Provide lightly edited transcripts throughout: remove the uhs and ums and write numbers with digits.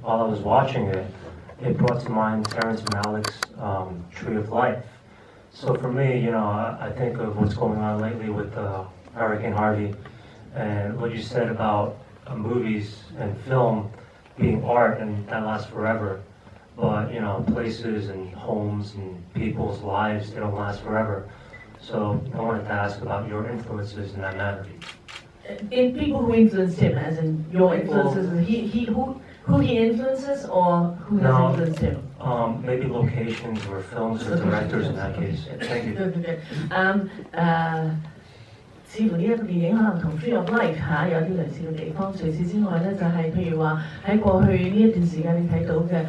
while I was watching it, it brought to mind Terrence Malick's Tree of Life. So for me, I think of what's going on lately with Hurricane Harvey, and what you said about movies and film being art and that lasts forever. But places and homes and people's lives, they don't last forever. So I wanted to ask about your influences in that matter. In people who influenced him, as in your influences, who he influences or who has influenced him? Maybe locations or films or directors in that case. Thank you. Good. 似乎呢一個電影可能同《Tree of Life》有啲類似嘅地方。除此之外咧，就係譬如話喺過去呢一段時間你睇到嘅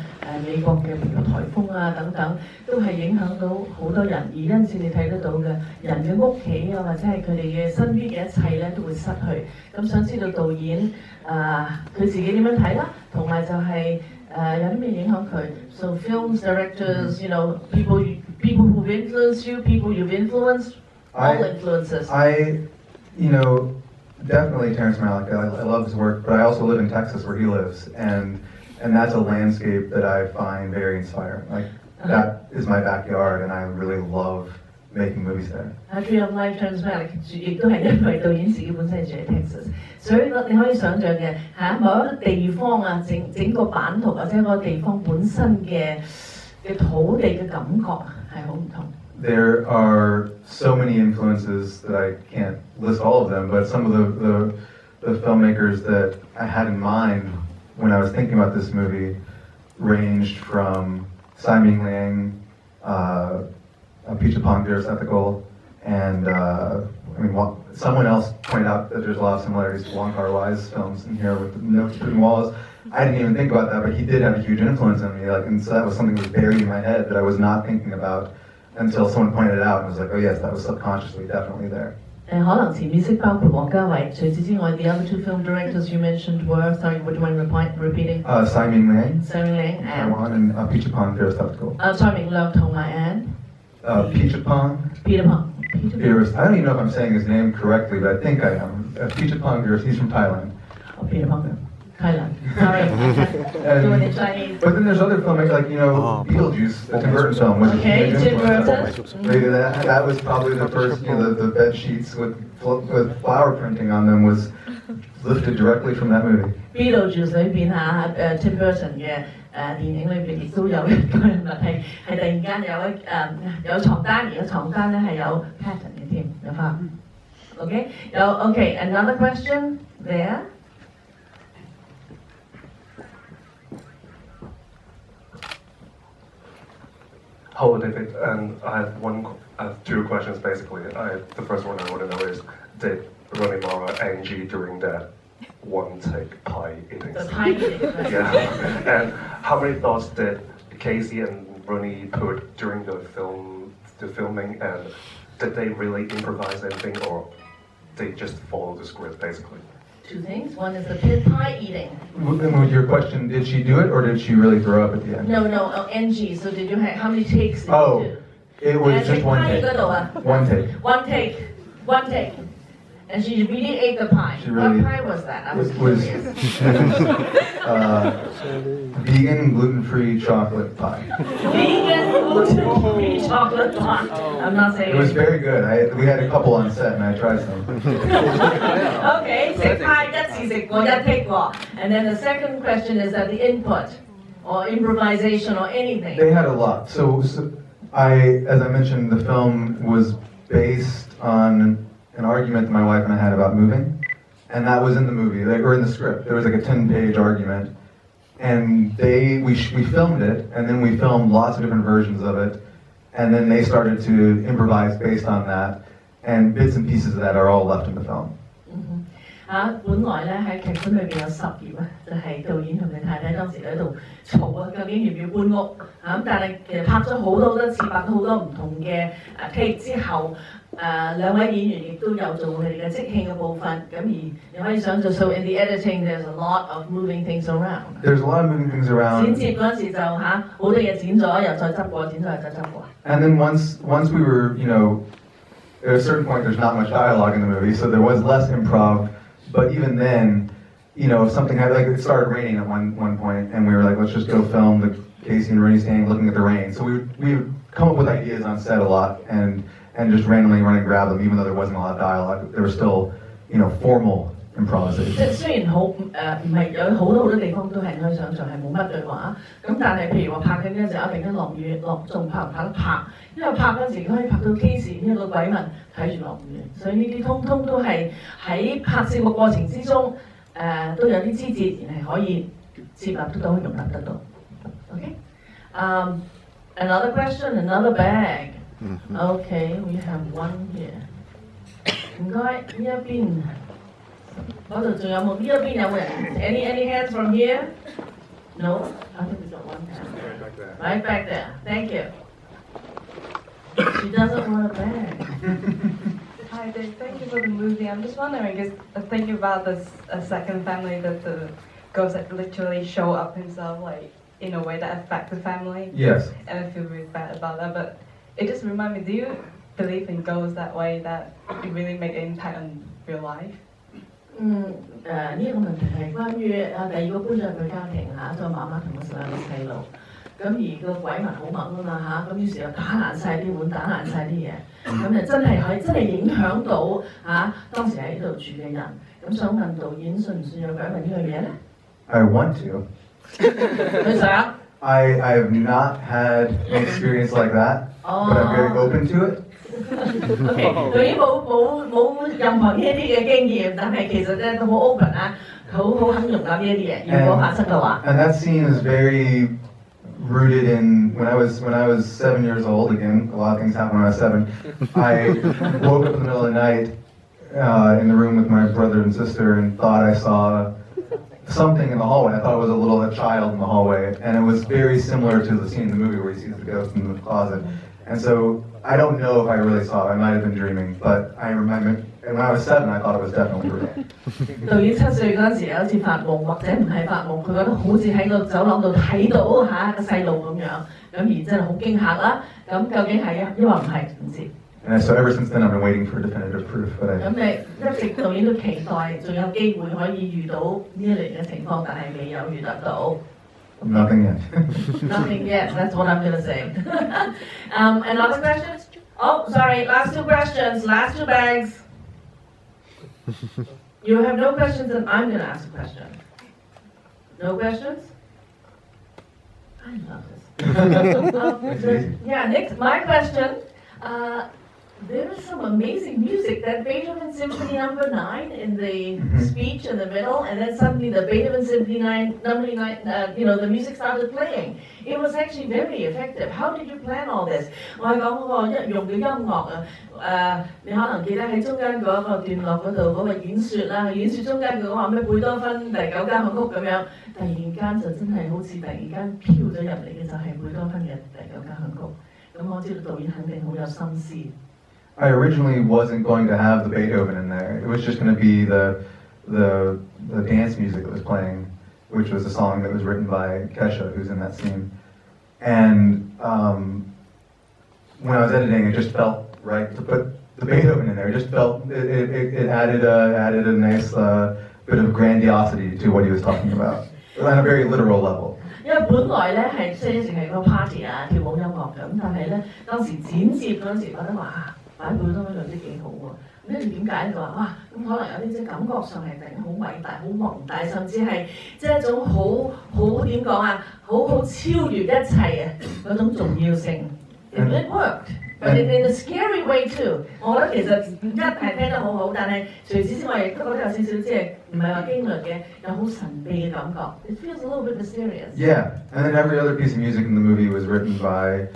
美國嘅譬如颱風啊等等，都係影響到好多人。而因此你睇得到嘅人嘅屋企啊，或者係佢哋嘅身邊嘅一切咧，都會失去。咁想知道導演佢自己點樣睇啦，同埋就係有啲咩影響佢。So films, directors, people who've influenced you, people you've influenced, all influences. Definitely Terrence Malick. I love his work, but I also live in Texas where he lives, and that's a landscape that I find very inspiring. Like that is my backyard, and I really love making movies there. Tree of Life Terrence Malick 亦都係因為導演自己本身係住喺 Texas， 所以你可以想象嘅某一個地方啊，整個版圖或者個地方本身嘅土地嘅感覺係好唔同。There are so many influences that I can't list all of them, but some of the filmmakers that I had in mind when I was thinking about this movie ranged from Simon Liang, Pichapong Ethical, and someone else pointed out that there's a lot of similarities to Wong Kar-wai's films in here with the notes between walls. I didn't even think about that, but he did have a huge influence on me, and so that was something that was buried in my head that I was not thinking about until someone pointed it out, and I was like, oh yes, that was subconsciously definitely there. 可能潛意識包括王家衛，除此之外 the other two film directors you mentioned were, sorry, would you mind repeating? Simon Liang, Taiwan, and Pichapong Ethical. Simon Liang 同埋 and Pichapong. Peter Pong. I don't even know if I'm saying his name correctly, but I think I am. Pichapong, he's from Thailand. Oh, Peter Pong. Thailand. Sorry. Doing it Chinese. But then there's other filmmakers like, Beetlejuice, the Tim Burton film. Okay, Tim Burton. That was probably the first, the bed sheets with flower printing on them was lifted directly from that movie. Beetlejuice 裏邊Tim Burton 嘅電影裏邊亦都有一個人物係突然間有床單，而個床單咧係有 pattern 嘅添，有花。Okay, another question there. Hello, David, and I have two questions basically. The first one I want to know is, did Rooney Mara Angie during that one take pie eating? The pie eating, right? Yeah, and how many thoughts did Casey and Rooney put during the filming, and did they really improvise anything, or they just follow the script basically? Two things. One is the pit pie eating. With your question, did she do it or did she really throw up at the end? No, NG. So did you have, how many takes did you do? It was just one take. One take. One take. And she really ate the pie. What pie was that? I was curious. Vegan, gluten-free chocolate pie. Vegan, gluten-free chocolate pie. I'm not saying it was very good. We had a couple on set and I tried some. Okay, 食派一次食過一剔過. And then the second question is that the input or improvisation or anything. They had a lot. So as I mentioned, the film was based on an argument that my wife and I had about moving, and that was in the movie, or in the script. There was like a 10-page argument, and we filmed it, and then we filmed lots of different versions of it, and then they started to improvise based on that, and bits and pieces of that are all left in the film. 本來咧喺劇本裏邊有10頁啊，就係導演同佢太太當時喺度嘈啊，究竟要唔要搬屋咁？但係其實拍咗好多次，拍咗好多唔同嘅take之後，兩位演員亦都有做佢哋嘅即興嘅部分。咁而你可以想像，so in the editing there's a lot of moving things around. There's a lot of moving things around. 剪接嗰陣時就好多嘢剪咗，又再執過，剪咗又再執過。And then once we were, at a certain point there's not much dialogue in the movie, so there was less improv. But even then, if something had, like, it started raining at one point, and we were like, let's just go film the Casey and Rooney standing looking at the rain. So we would come up with ideas on set a lot, and just randomly run and grab them, even though there wasn't a lot of dialogue. There was still, formal 即 improvisation. 係雖然唔係有好多地方都係可以想像係冇乜對話，咁但係譬如話拍緊嗰陣時，突然間落雨，仲拍唔拍得拍？因為拍嗰陣時可以拍到 Casey 一個鬼民睇住落雨，所以呢啲通通都係喺拍攝嘅過程之中，都有啲枝節係可以接納得到、容納得到。Okay? Another question, another bag. Okay, we have one here. 唔該，呢一邊。嗰度仲有冇？呢一邊有冇人 ？Any hands from here? No, I think we got one hand. Right back there. Thank you. She doesn't want a bag. Hi, Dave. Thank you for the movie. I'm just wondering, is thinking about this second family that the ghost literally show up himself, like in a way that affects the family. Yes. And I feel really bad about that, but it just reminds me. Do you believe in ghosts that way, that it really make an impact on real life? 呢個問題係關於第二個搬咗入去家庭嚇，就媽媽同個兩個細路，咁而個鬼民好猛啊嘛嚇，咁於是又打爛晒啲碗，打爛晒啲嘢，咁就真係影響到當時喺度住嘅人，咁想問導演信唔信有鬼民呢樣嘢咧 I want to. 佢想。I have not had an experience like that, but I'm very open to it. OK， 導演冇任何呢一啲嘅經驗，但係其實咧都好 open 好肯容納呢一啲嘢。如果發生嘅話 And that scene is very rooted in when I was 7 years old. Again, a lot of things happened when I was 7. I woke up in the middle of the night in the room with my brother and sister and thought I saw something in the hallway. I thought it was a child in the hallway, and it was very similar to the scene in the movie where he sees the ghost in the closet. And so I don't know if I really saw it. I might have been dreaming, but I remember. And when I was 7, I thought it was definitely real. 導演7歲嗰陣時有一次發夢，或者唔係發夢，佢覺得好似喺個走廊度睇到個細路咁樣，咁而真係好驚嚇啦。咁究竟係抑或唔係唔知。And so ever since then, I've been waiting for definitive proof. But 咁你一直導演都期待，仲有機會可以遇到呢一類嘅情況，但係未有遇得到。Nothing yet. Nothing yet. That's what I'm gonna say. Another question? Oh, sorry. Last 2 questions. Last 2 bags. You have no questions, and I'm gonna ask a question. No questions? I love this. Yeah, next, my question. There is some amazing music. That Beethoven Symphony Number 9 in the speech in the middle, and then suddenly the Beethoven Symphony Number 9, the music started playing. It was actually very effective. How did you plan all this? 我係講嗰個一用嘅音樂你可能記得喺中間嗰個段落嗰度嗰個演說啦，演說中間佢講話咩貝多芬第9交響曲咁樣，突然間就真係好似突然間飄咗入嚟嘅就係貝多芬嘅第9交響曲。咁我知道導演肯定好有心思。I originally wasn't going to have the Beethoven in there. It was just going to be the dance music that was playing, which was a song that was written by Kesha, who's in that scene. And when I was editing, it just felt right to put the Beethoven in there. It just felt it added a nice bit of grandiosity to what he was talking about, on a very literal level. 因為本來咧係即係一直係個 party 跳舞音樂咁，但係咧當時剪接嗰陣時覺得話擺貝多芬嗰啲幾好喎。咁跟住點解咧？就話哇，咁可能有啲即係感覺上係突然好偉大、好宏大，甚至係即係一種好點講好超越一切嘅嗰種重要性。It worked, but in a scary way too。我覺得其實係聽得好好，但係除此之外亦都覺得有少少即係唔係話驚慄嘅，有好神秘嘅感覺。It feels a little bit mysterious. Yeah, and then every other piece of music in the movie was written by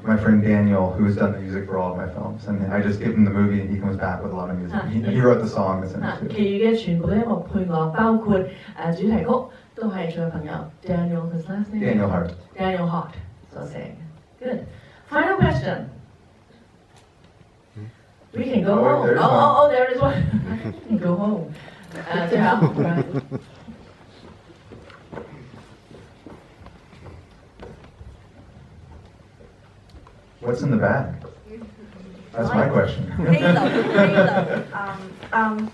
my friend Daniel, who has done the music for all of my films. And I just give him the movie, and he comes back with a lot of music. He wrote the song that's in it too. 其餘嘅全部音樂配樂，包括主題曲，都係佢嘅朋友 Daniel his last name Daniel Hart. Daniel Hart 所寫。Good. Final question. We can go home. Oh, there is one. We can go home. 最後。What's in the bag? That's my question. Halo.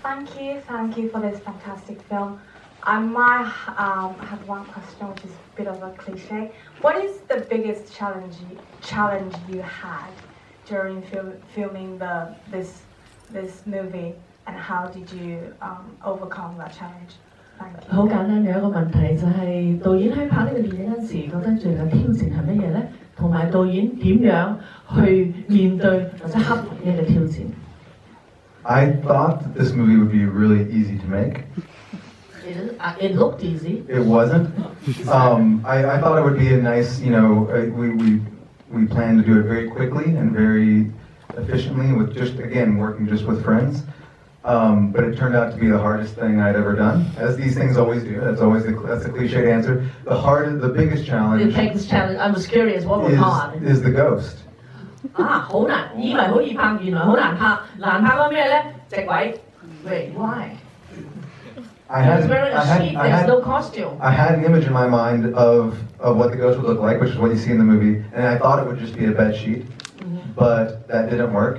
Thank you for this fantastic film. I might have one question, which is a bit of a cliche. What is the biggest challenge you had during filming this movie, and how did you overcome that challenge? Thank you. 好簡單嘅一個問題就係、導演喺拍呢個電影嗰陣時，覺得最大挑戰係乜嘢呢？同埋導演點樣去面對或者克服呢個挑戰 I thought that this movie would be really easy to make.？It looked easy. It wasn't. I thought it would be a nice, we planned to do it very quickly and very efficiently with working just with friends. But it turned out to be the hardest thing I'd ever done, as these things always do. That's the cliched answer. The biggest challenge. The biggest challenge. I was curious what was hard. Is the ghost. 好難，以為好易拍，原來好難拍。難拍過咩咧？隻鬼。Wait, why? I had, He was wearing a sheet. There's no costume. I had an image in my mind of what the ghost would look like, which is what you see in the movie, and I thought it would just be a bed sheet, but that didn't work.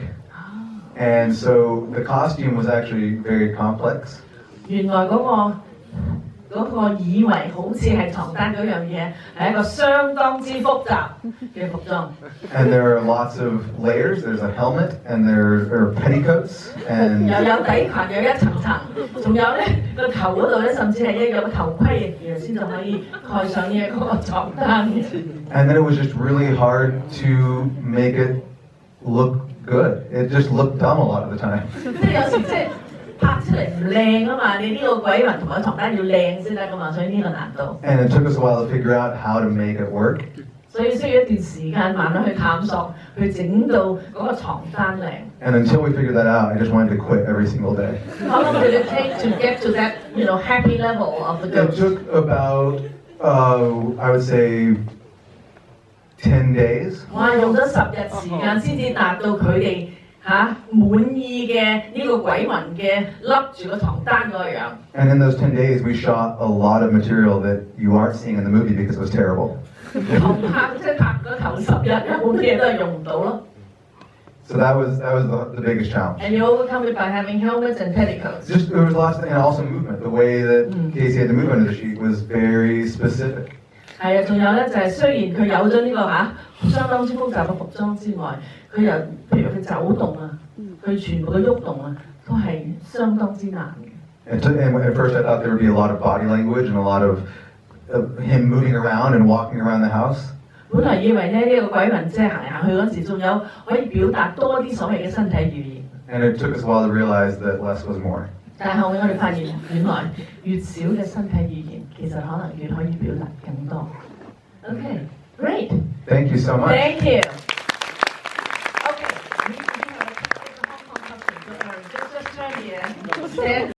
And so the costume was actually very complex. 原來嗰個以為好似係床單嗰樣嘢，係一個相當之複雜嘅服裝。And there are lots of layers. There's a helmet, and there are petticoats, and 又有底裙，有一層層，仲有咧個頭嗰度咧，甚至係有個頭盔，然後先就可以蓋上呢嗰個床單。and then it was just really hard to make it look good. It just looked dumb a lot of the time. 即係有時即係拍出嚟唔靚啊嘛，你呢個鬼魂同埋床單要靚先得噶嘛，所以呢個難度。And it took us a while to figure out how to make it work. 所以需要一段時間慢慢去探索，去整到嗰個床單靚。And until we figured that out, I just wanted to quit every single day. How long did it take to get to that, happy level of the It ghost? took about, I would say, 10 days. 哇！用咗10日時間先至達到佢哋滿意嘅呢個鬼魂嘅笠住個床單嗰個樣。And in those 10 days, we shot a lot of material that you aren't seeing in the movie because it was terrible. 拍嗰頭10日，有好多嘢都係用唔到咯。So that was the biggest challenge. And you overcome it by having helmets and petticoats. There was lots, and also movement. The way that Casey had to move under the sheet was very specific. 係啊，仲有咧就係雖然佢有咗呢個相當之複雜嘅服裝之外，佢又譬如佢走動啊，佢全部嘅喐動啊，都係相當之難嘅。And at first, I thought there would be a lot of body language and a lot of him moving around and walking around the house. 本來以為咧呢個鬼魂即係行嚟行去嗰時，仲有可以表達多啲所謂嘅身體語言。And it took us a while to realize that less was more. 但係後尾我哋發現，原來越少嘅身體語言，其實可能越可以表達更多。Okay, great. Thank you so much. Thank you. Okay, we have a Hong Kong customer. Just turn here. Stand